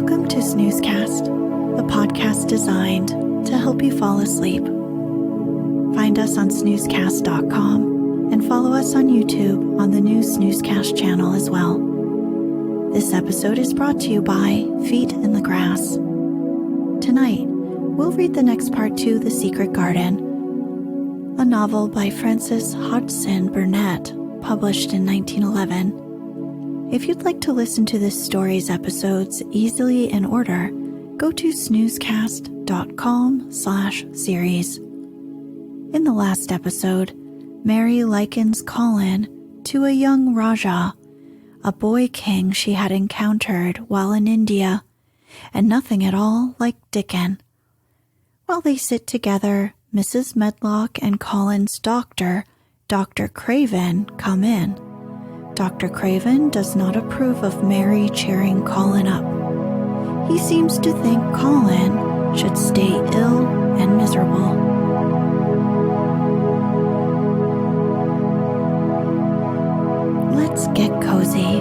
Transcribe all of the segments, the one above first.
Welcome to Snoozecast, the podcast designed to help you fall asleep. Find us on snoozecast.com and follow us on YouTube on the new Snoozecast channel as well. This episode is brought to you by Feet in the Grass. Tonight, we'll read the next part to The Secret Garden, a novel by Frances Hodgson Burnett, published in 1911. If you'd like to listen to this story's episodes easily in order, go to snoozecast.com/series. In the last episode, Mary likens Colin to a young Rajah, a boy king she had encountered while in India, and nothing at all like Dickon. While they sit together, Mrs. Medlock and Colin's doctor, Dr. Craven, come in. Dr. Craven does not approve of Mary cheering Colin up. He seems to think Colin should stay ill and miserable. Let's get cozy.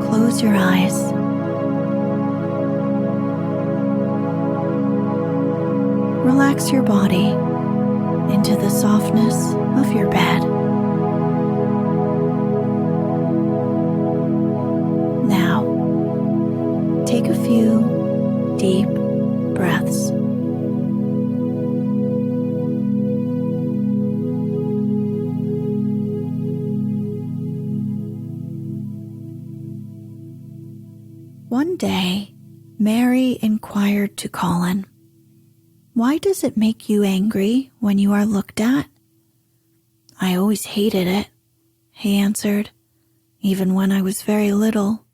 Close your eyes. Relax your body into the softness of your bed. Now, take a few deep breaths. One day, Mary inquired to Colin, "Why does it make you angry when you are looked at?" "I always hated it," he answered, "even when I was very little.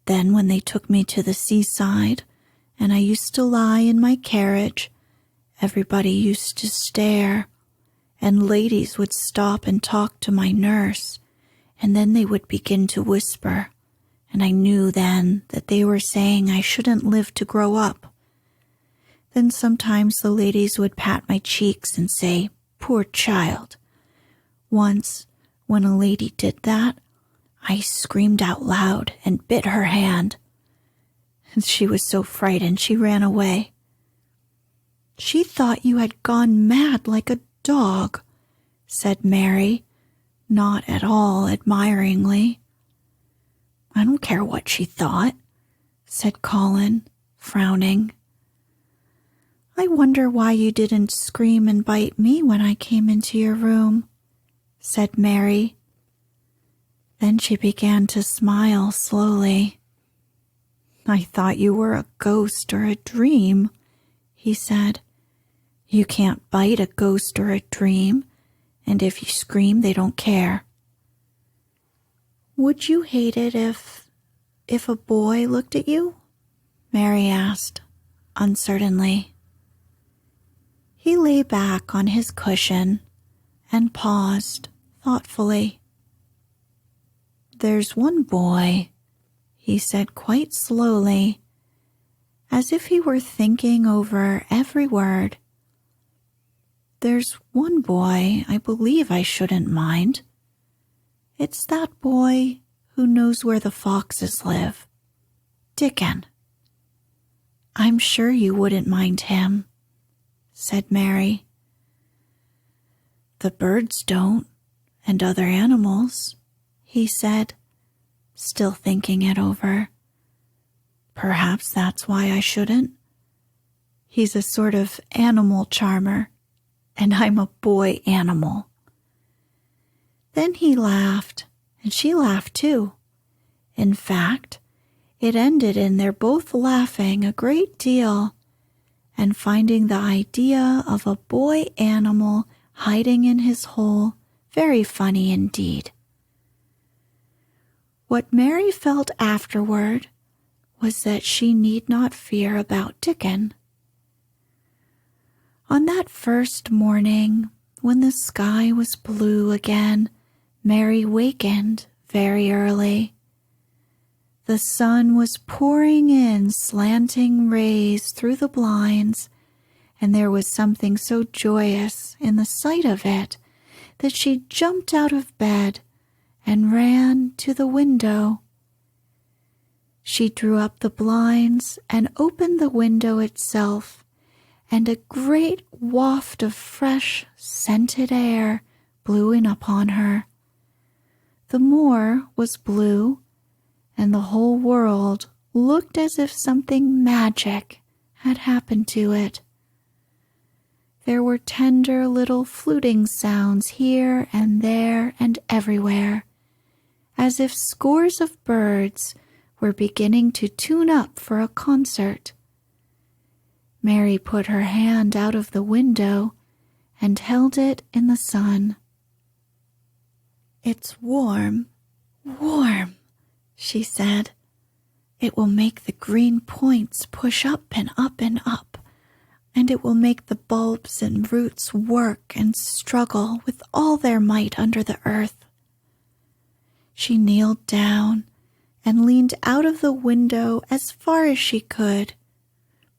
Then when they took me to the seaside and I used to lie in my carriage, everybody used to stare, and ladies would stop and talk to my nurse, and then they would begin to whisper, and I knew then that they were saying I shouldn't live to grow up. Then sometimes the ladies would pat my cheeks and say, 'Poor child.' Once, when a lady did that, I screamed out loud and bit her hand. And she was so frightened she ran away. She thought you had gone mad like a dog," said Mary, not at all admiringly. "I don't care what she thought," said Colin, frowning. "I wonder why you didn't scream and bite me when I came into your room," said Mary. Then she began to smile slowly. "I thought you were a ghost or a dream," he said. "You can't bite a ghost or a dream, and if you scream, they don't care." "Would you hate it if a boy looked at you?" Mary asked, uncertainly. He lay back on his cushion and paused thoughtfully. "There's one boy," he said quite slowly, as if he were thinking over every word. "There's one boy I believe I shouldn't mind. It's that boy who knows where the foxes live, Dickon. I'm sure you wouldn't mind him," said Mary. "The birds don't, and other animals," he said, still thinking it over. "Perhaps that's why I shouldn't. He's a sort of animal charmer, and I'm a boy animal." Then he laughed, and she laughed too. In fact, it ended in their both laughing a great deal and finding the idea of a boy animal hiding in his hole very funny indeed. What Mary felt afterward was that she need not fear about Dickon. On that first morning, when the sky was blue again, Mary wakened very early. The sun was pouring in slanting rays through the blinds, and there was something so joyous in the sight of it that she jumped out of bed and ran to the window. She drew up the blinds and opened the window itself, and a great waft of fresh, scented air blew in upon her. The moor was blue, and the whole world looked as if something magic had happened to it. There were tender little fluting sounds here and there and everywhere, as if scores of birds were beginning to tune up for a concert. Mary put her hand out of the window and held it in the sun. "It's warm, warm," she said. "It will make the green points push up and up and up, and it will make the bulbs and roots work and struggle with all their might under the earth." She kneeled down and leaned out of the window as far as she could,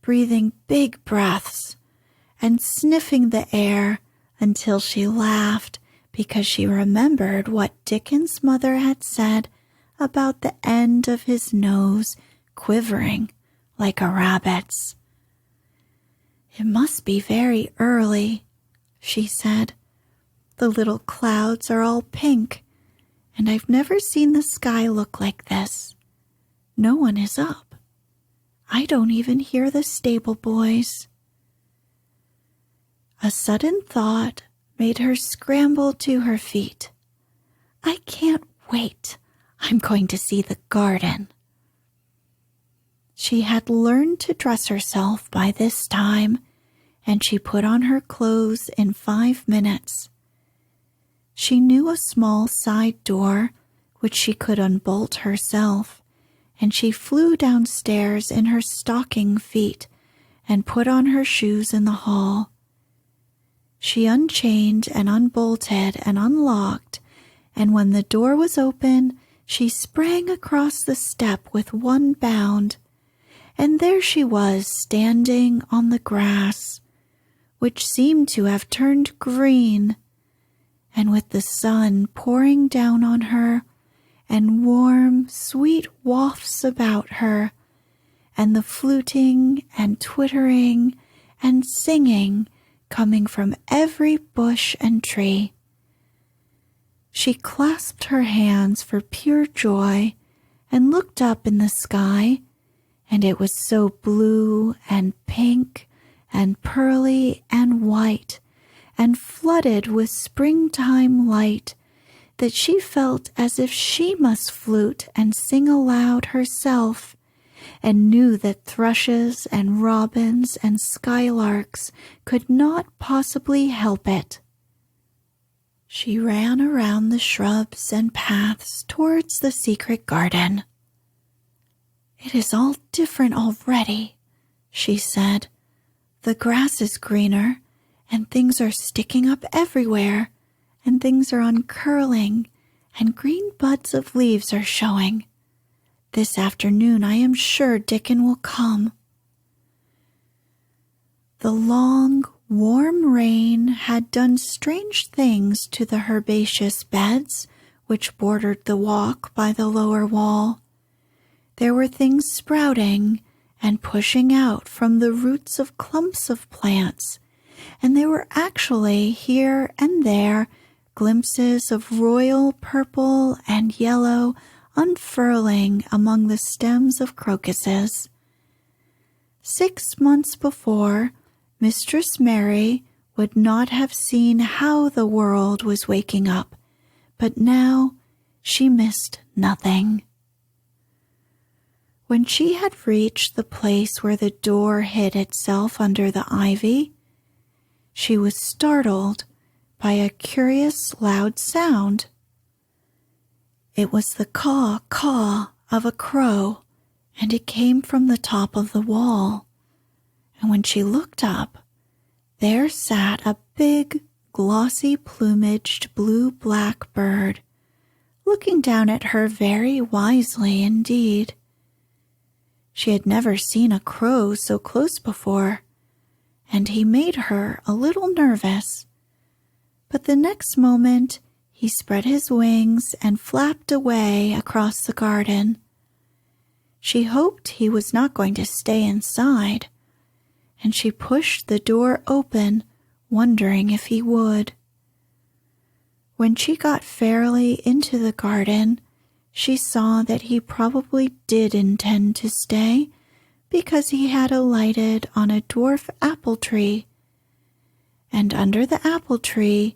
breathing big breaths and sniffing the air until she laughed because she remembered what Dickon's mother had said about the end of his nose quivering like a rabbit's. "It must be very early," she said. "The little clouds are all pink, and I've never seen the sky look like this. No one is up. I don't even hear the stable boys." A sudden thought made her scramble to her feet. "I can't wait. I'm going to see the garden." She had learned to dress herself by this time, and she put on her clothes in 5 minutes. She knew a small side door which she could unbolt herself, and she flew downstairs in her stocking feet and put on her shoes in the hall. She unchained and unbolted and unlocked, and when the door was open, she sprang across the step with one bound, and there she was standing on the grass, which seemed to have turned green, and with the sun pouring down on her, and warm, sweet wafts about her, and the fluting and twittering and singing coming from every bush and tree. She clasped her hands for pure joy and looked up in the sky, and it was so blue and pink and pearly and white and flooded with springtime light that she felt as if she must flute and sing aloud herself, and knew that thrushes and robins and skylarks could not possibly help it. She ran around the shrubs and paths towards the secret garden. "It is all different already," she said. "The grass is greener, and things are sticking up everywhere, and things are uncurling, and green buds of leaves are showing. This afternoon I am sure Dickon will come." The long, warm rain had done strange things to the herbaceous beds which bordered the walk by the lower wall. There were things sprouting and pushing out from the roots of clumps of plants, and there were actually here and there glimpses of royal purple and yellow unfurling among the stems of crocuses. 6 months before, Mistress Mary would not have seen how the world was waking up, but now she missed nothing. When she had reached the place where the door hid itself under the ivy, she was startled by a curious loud sound. It was the caw-caw of a crow, and it came from the top of the wall. And when she looked up, there sat a big, glossy-plumaged blue-black bird, looking down at her very wisely indeed. She had never seen a crow so close before, and he made her a little nervous. But the next moment he spread his wings and flapped away across the garden. She hoped he was not going to stay inside, and she pushed the door open, wondering if he would. When she got fairly into the garden, she saw that he probably did intend to stay because he had alighted on a dwarf apple tree, and under the apple tree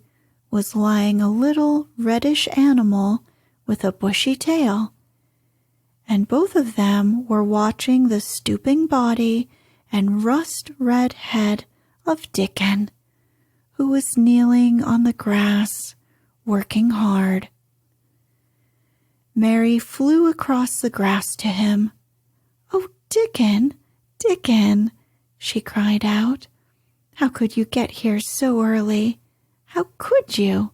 was lying a little reddish animal with a bushy tail, and both of them were watching the stooping body and rust-red head of Dickon, who was kneeling on the grass, working hard. Mary flew across the grass to him. "Oh, Dickon, Dickon," she cried out. "How could you get here so early? How could you?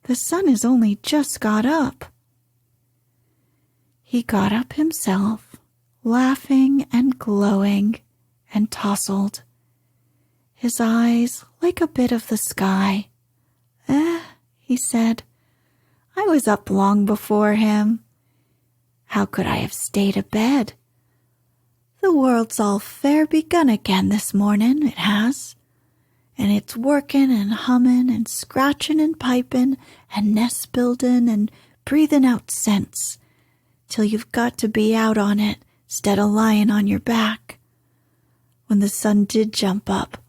The sun has only just got up." He got up himself, laughing and glowing, and tousled, his eyes like a bit of the sky. He said, "I was up long before him. How could I have stayed abed? The world's all fair begun again this morning, it has, and it's working and humming and scratching and piping and nest building and breathing out scents, till you've got to be out on it 'stead of lying on your back. When the sun did jump up,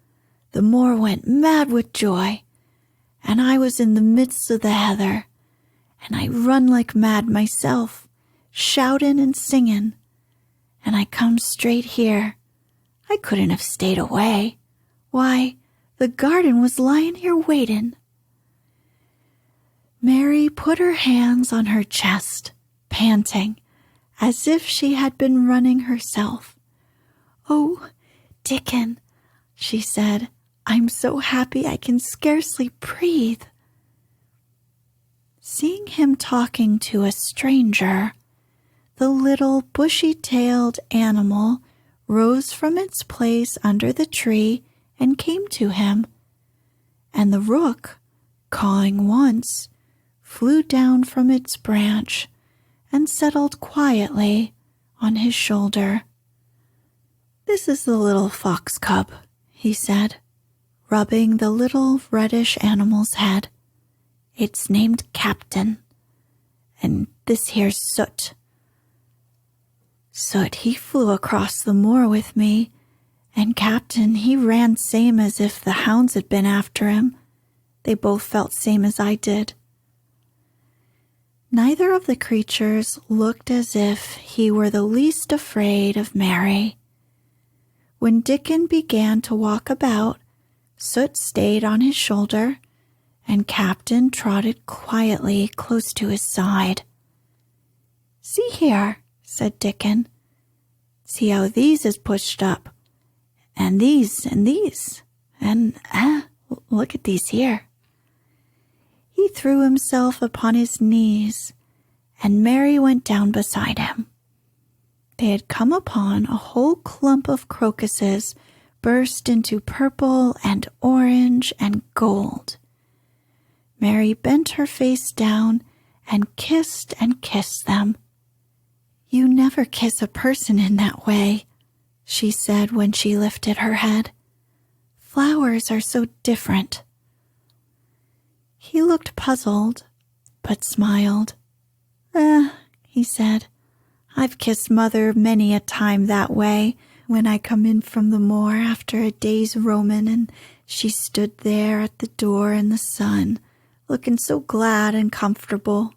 the moor went mad with joy, and I was in the midst of the heather, and I run like mad myself, shouting and singing, and I come straight here. I couldn't have stayed away. Why, the garden was lying here waiting." Mary put her hands on her chest, panting, as if she had been running herself. "Oh, Dickon," she said, "I'm so happy I can scarcely breathe." Seeing him talking to a stranger, the little bushy-tailed animal rose from its place under the tree and came to him, and the rook, cawing once, flew down from its branch and settled quietly on his shoulder. "This is the little fox cub," he said, rubbing the little reddish animal's head. "It's named Captain, and this here's Soot. Soot, he flew across the moor with me, and Captain, he ran same as if the hounds had been after him. They both felt same as I did." Neither of the creatures looked as if he were the least afraid of Mary. When Dickon began to walk about, Soot stayed on his shoulder, and Captain trotted quietly close to his side. "See here," said Dickon. "See how these is pushed up, and these, and look at these here." He threw himself upon his knees, and Mary went down beside him. They had come upon a whole clump of crocuses burst into purple and orange and gold. Mary bent her face down and kissed them. "You never kiss a person in that way," she said when she lifted her head. "Flowers are so different." He looked puzzled, but smiled. He said, "I've kissed Mother many a time that way, when I come in from the moor after a day's roaming, and she stood there at the door in the sun, looking so glad and comfortable."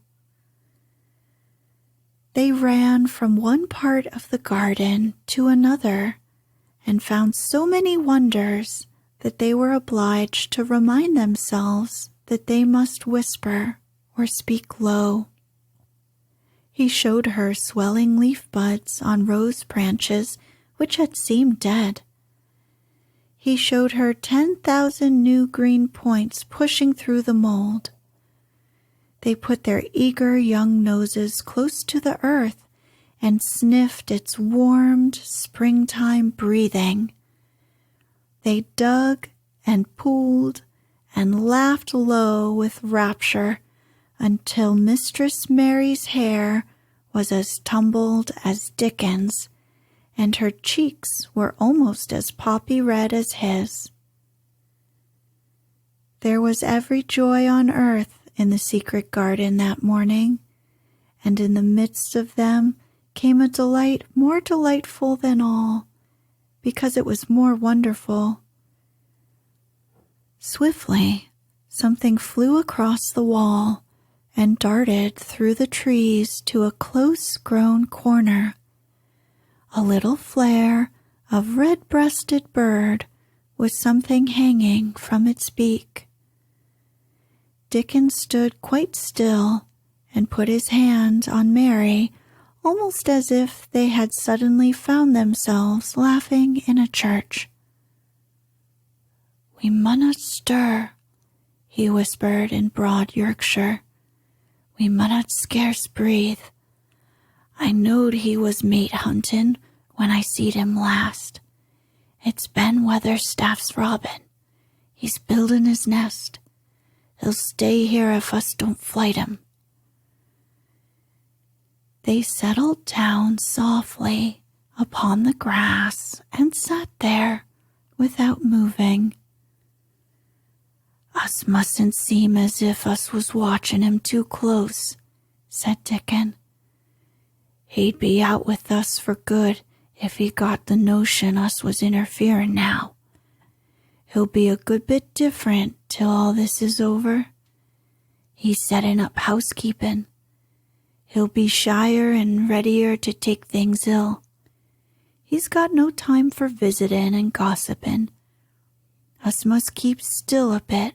They ran from one part of the garden to another, and found so many wonders that they were obliged to remind themselves that they must whisper or speak low. He showed her swelling leaf buds on rose branches which had seemed dead. He showed her 10,000 new green points pushing through the mold. They put their eager young noses close to the earth and sniffed its warmed springtime breathing. They dug and pulled and laughed low with rapture until Mistress Mary's hair was as tumbled as Dickon's, and her cheeks were almost as poppy red as his. There was every joy on earth in the secret garden that morning, and in the midst of them came a delight more delightful than all, because it was more wonderful. Swiftly, something flew across the wall and darted through the trees to a close-grown corner. A little flare of red-breasted bird with something hanging from its beak. Dickon stood quite still and put his hand on Mary, almost as if they had suddenly found themselves laughing in a church. "We munnot stir," he whispered in broad Yorkshire. "We munnot scarce breathe. I knowed he was mate huntin' when I seed him last. It's Ben Weatherstaff's robin. He's buildin' his nest. He'll stay here if us don't flight him." They settled down softly upon the grass and sat there without moving. "Us mustn't seem as if us was watchin' him too close," said Dickon. "He'd be out with us for good if he got the notion us was interferin' now. He'll be a good bit different till all this is over. He's settin' up housekeepin'. He'll be shyer and readier to take things ill. He's got no time for visitin' and gossipin'. Us must keep still a bit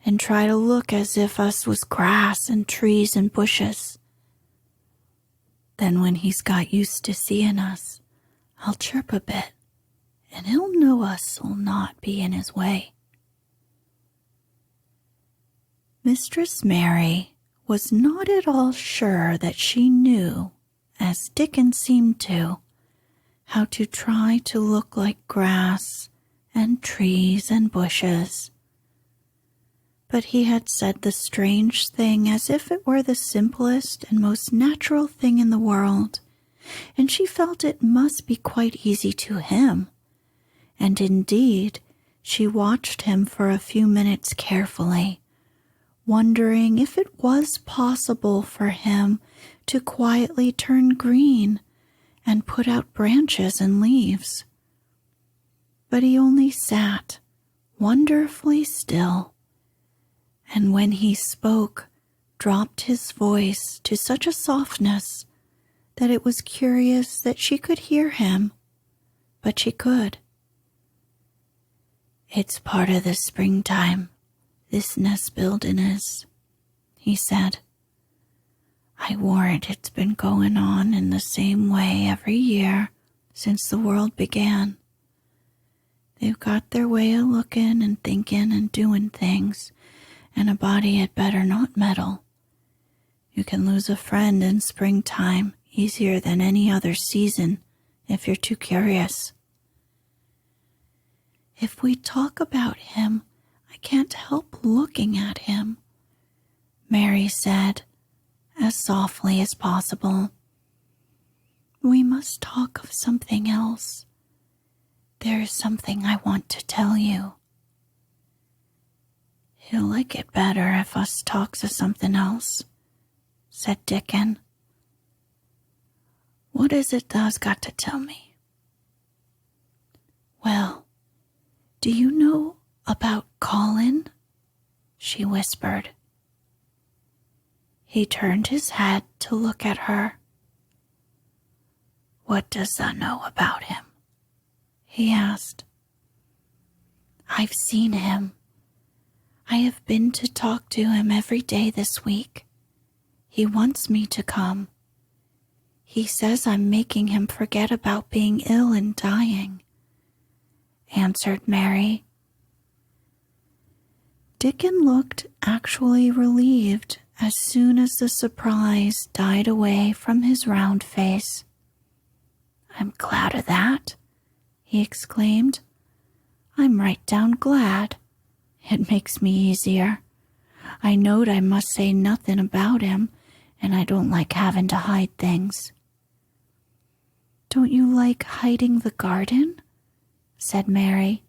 and try to look as if us was grass and trees and bushes. Then when he's got used to seein' us, I'll chirp a bit, and he'll know us'll not be in his way." Mistress Mary was not at all sure that she knew, as Dickon seemed to, how to try to look like grass and trees and bushes. But he had said the strange thing as if it were the simplest and most natural thing in the world, and she felt it must be quite easy to him. And indeed, she watched him for a few minutes carefully, wondering if it was possible for him to quietly turn green and put out branches and leaves. But he only sat wonderfully still, and when he spoke, dropped his voice to such a softness that it was curious that she could hear him, but she could. "It's part of the springtime, this nest buildin' is," he said. "I warrant it's been goin' on in the same way every year since the world began. They've got their way of lookin' and thinkin' and doin' things, and a body had better not meddle. You can lose a friend in springtime easier than any other season if you're too curious." "If we talk about him, I can't help looking at him," Mary said, as softly as possible. "We must talk of something else. There is something I want to tell you." "He'll like it better if us talks of something else," said Dickon. "What is it thou's got to tell me?" "Well, do you know about Colin?" she whispered. He turned his head to look at her. "What does thou know about him?" he asked. "I've seen him. I have been to talk to him every day this week. He wants me to come. He says I'm making him forget about being ill and dying," answered Mary. Dickon looked actually relieved as soon as the surprise died away from his round face. "I'm glad of that," he exclaimed. "I'm right down glad. It makes me easier. I knowed I must say nothing about him, and I don't like having to hide things." "Don't you like hiding the garden?" said Mary.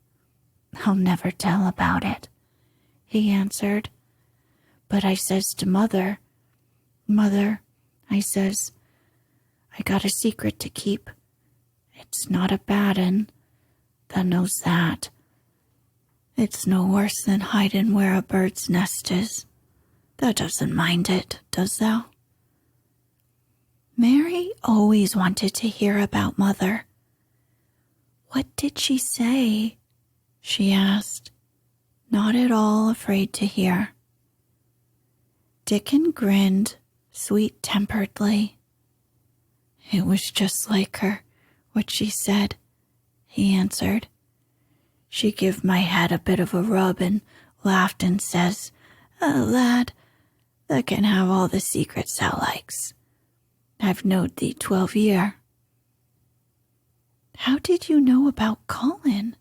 "I'll never tell about it," he answered. "But I says to Mother, 'Mother,' I says, 'I got a secret to keep. It's not a bad 'un, thou knows that. It's no worse than hiding where a bird's nest is. Thou doesn't mind it, does thou?'" Mary always wanted to hear about Mother. "What did she say?" she asked, not at all afraid to hear. Dickon grinned sweet-temperedly. "It was just like her, what she said," he answered. "She give my head a bit of a rub and laughed and says, 'Lad, thou can have all the secrets thou likes. I've knowed thee 12 year.'" "How did you know about Colin?"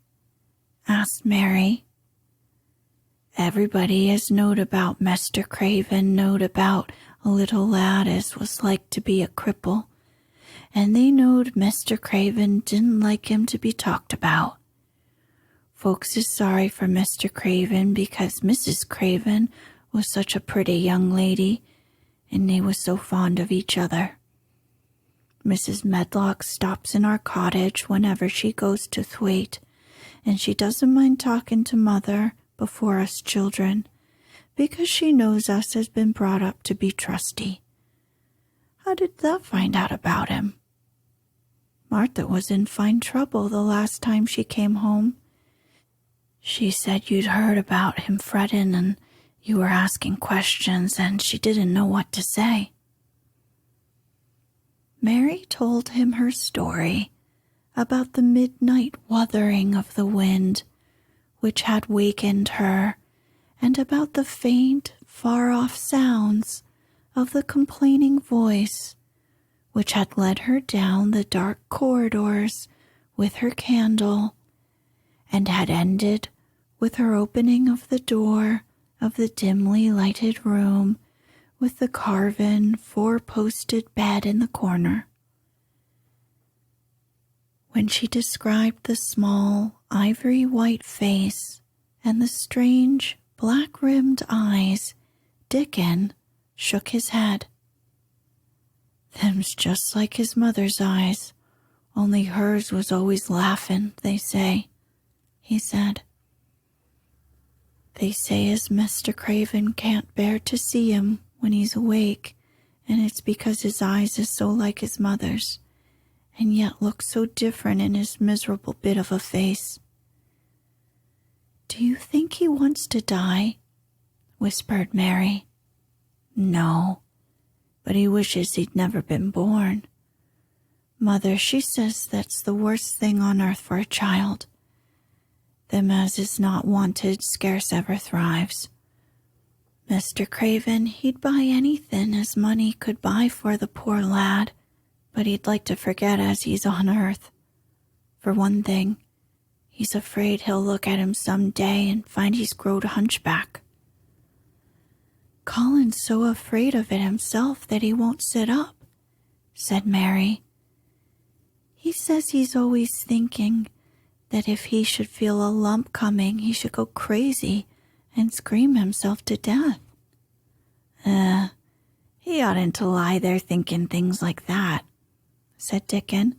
asked Mary. "Everybody as knowed about Mr. Craven knowed about a little lad as was like to be a cripple, and they knowed Mr. Craven didn't like him to be talked about. Folks is sorry for Mr. Craven because Mrs. Craven was such a pretty young lady, and they was so fond of each other. Mrs. Medlock stops in our cottage whenever she goes to Thwaite, and she doesn't mind talking to Mother before us children, because she knows us has been brought up to be trusty. How did thou find out about him? Martha was in fine trouble the last time she came home. She said you'd heard about him fretting and you were asking questions, and she didn't know what to say." Mary told him her story about the midnight wuthering of the wind, which had wakened her, and about the faint, far-off sounds of the complaining voice, which had led her down the dark corridors with her candle, and had ended with her opening of the door of the dimly lighted room with the carven, four-posted bed in the corner. When she described the small, ivory-white face and the strange, black-rimmed eyes, Dickon shook his head. "Them's just like his mother's eyes, only hers was always laughing, they say," he said. "They say as Mr. Craven can't bear to see him when he's awake, and it's because his eyes is so like his mother's, and yet look so different in his miserable bit of a face." "Do you think he wants to die?" whispered Mary. "No, but he wishes he'd never been born. Mother, she says that's the worst thing on earth for a child. Them as is not wanted scarce ever thrives. Mr. Craven, he'd buy anything as money could buy for the poor lad, but he'd like to forget as he's on earth. For one thing, he's afraid he'll look at him some day and find he's growed a hunchback." "Colin's so afraid of it himself that he won't sit up," said Mary. "He says he's always thinking that if he should feel a lump coming, he should go crazy and scream himself to death." He oughtn't to lie there thinking things like that," said Dickon.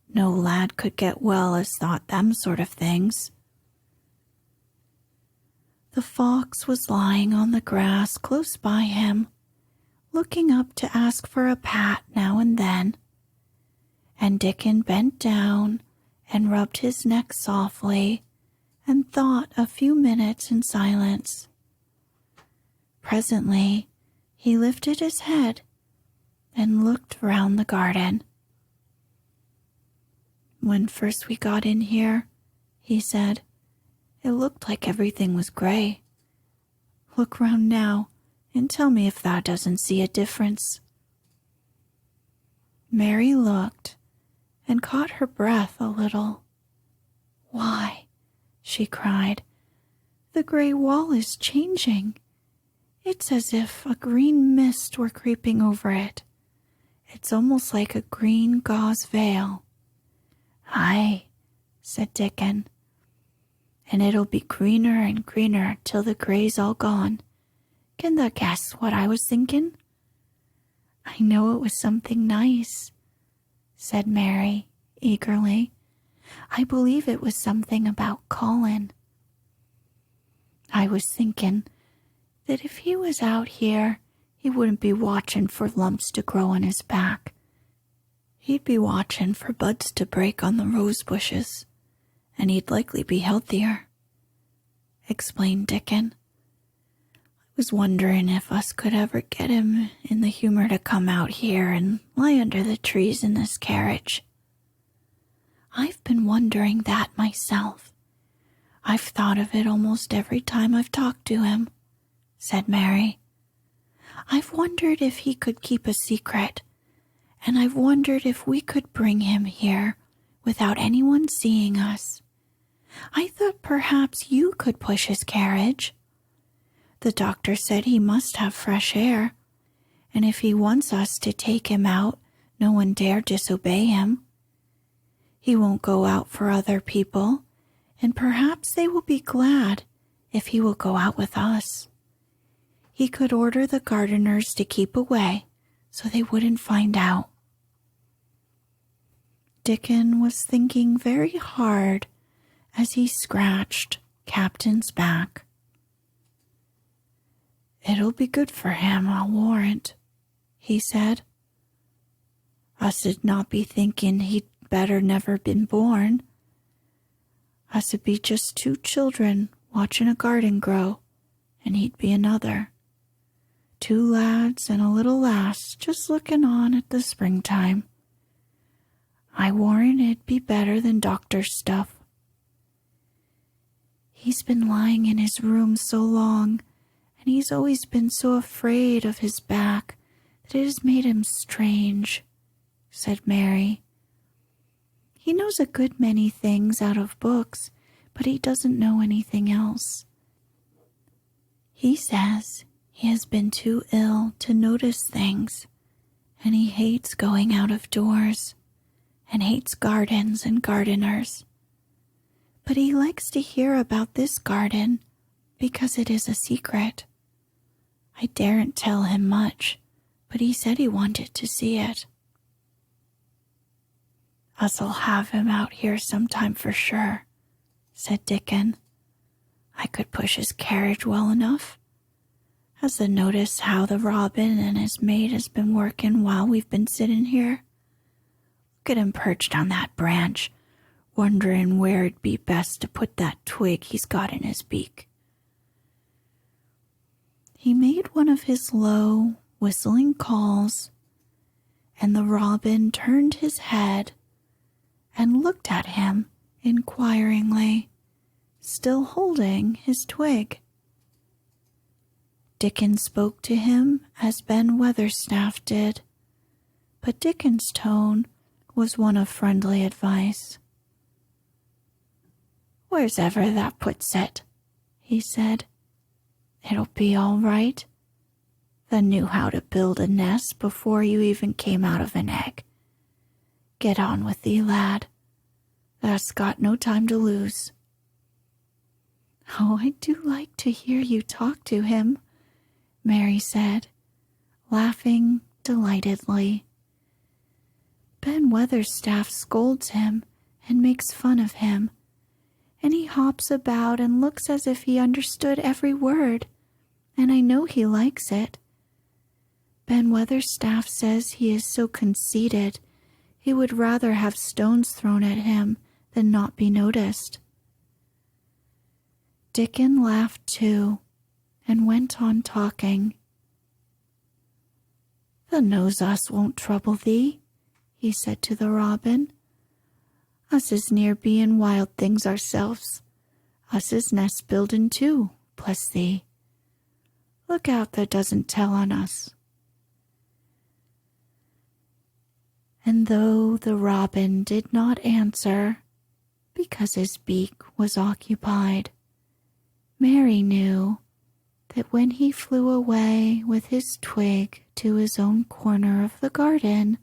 "No lad could get well as thought them sort of things." The fox was lying on the grass close by him, looking up to ask for a pat now and then, and Dickon bent down and rubbed his neck softly and thought a few minutes in silence. Presently, he lifted his head and looked round the garden. "When first we got in here," he said, "it looked like everything was gray. Look round now and tell me if thou doesn't see a difference." Mary looked and caught her breath a little. "Why," she cried, "the gray wall is changing. It's as if a green mist were creeping over it. It's almost like a green gauze veil. Aye, said Dickon, and it'll be greener and greener till the gray's all gone. Can thou guess what I was thinking? I know it was something nice, said Mary eagerly. I believe it was something about Colin. I was thinking that if he was out here, he wouldn't be watching for lumps to grow on his back. He'd be watching for buds to break on the rose bushes, and he'd likely be healthier, explained Dickon. I was wondering if us could ever get him in the humor to come out here and lie under the trees in this carriage. I've been wondering that myself. I've thought of it almost every time I've talked to him, said Mary. I've wondered if he could keep a secret, and I've wondered if we could bring him here without anyone seeing us. I thought perhaps you could push his carriage. The doctor said he must have fresh air, and if he wants us to take him out, no one dare disobey him. He won't go out for other people, and perhaps they will be glad if he will go out with us. He could order the gardeners to keep away so they wouldn't find out. Dickon was thinking very hard as he scratched Captain's back. It'll be good for him, I'll warrant, he said. Us'd not be thinking he'd better never been born. Us'd be just two children watching a garden grow, and he'd be another. Two lads and a little lass just looking on at the springtime. I warrant it'd be better than doctor's stuff. He's been lying in his room so long, and he's always been so afraid of his back that it has made him strange, said Mary. He knows a good many things out of books, but he doesn't know anything else. He says he has been too ill to notice things, and he hates going out of doors, and hates gardens and gardeners. But he likes to hear about this garden because it is a secret. I daren't tell him much, but he said he wanted to see it. Us'll have him out here sometime for sure, said Dickon. I could push his carriage well enough. Has thou noticed how the robin and his mate has been working while we've been sitting here? Look at him perched on that branch, wondering where it'd be best to put that twig he's got in his beak. He made one of his low, whistling calls, and the robin turned his head and looked at him inquiringly, still holding his twig. Dickon spoke to him as Ben Weatherstaff did, but Dickon's tone was one of friendly advice. Where's ever that puts it, he said. It'll be all right. Thou knew how to build a nest before you even came out of an egg. Get on with thee, lad. Thou'st got no time to lose. Oh, I do like to hear you talk to him, Mary said, laughing delightedly. Ben Weatherstaff scolds him and makes fun of him, and he hops about and looks as if he understood every word, and I know he likes it. Ben Weatherstaff says he is so conceited he would rather have stones thrown at him than not be noticed. Dickon laughed too, and went on talking. The knows us won't trouble thee, he said to the robin. Us is near being wild things ourselves. Us is nest building too, bless thee. Look out that doesn't tell on us. And though the robin did not answer, because his beak was occupied, Mary knew that when he flew away with his twig to his own corner of the garden,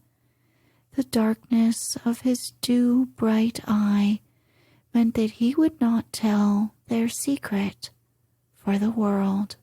the darkness of his dew-bright eye meant that he would not tell their secret for the world.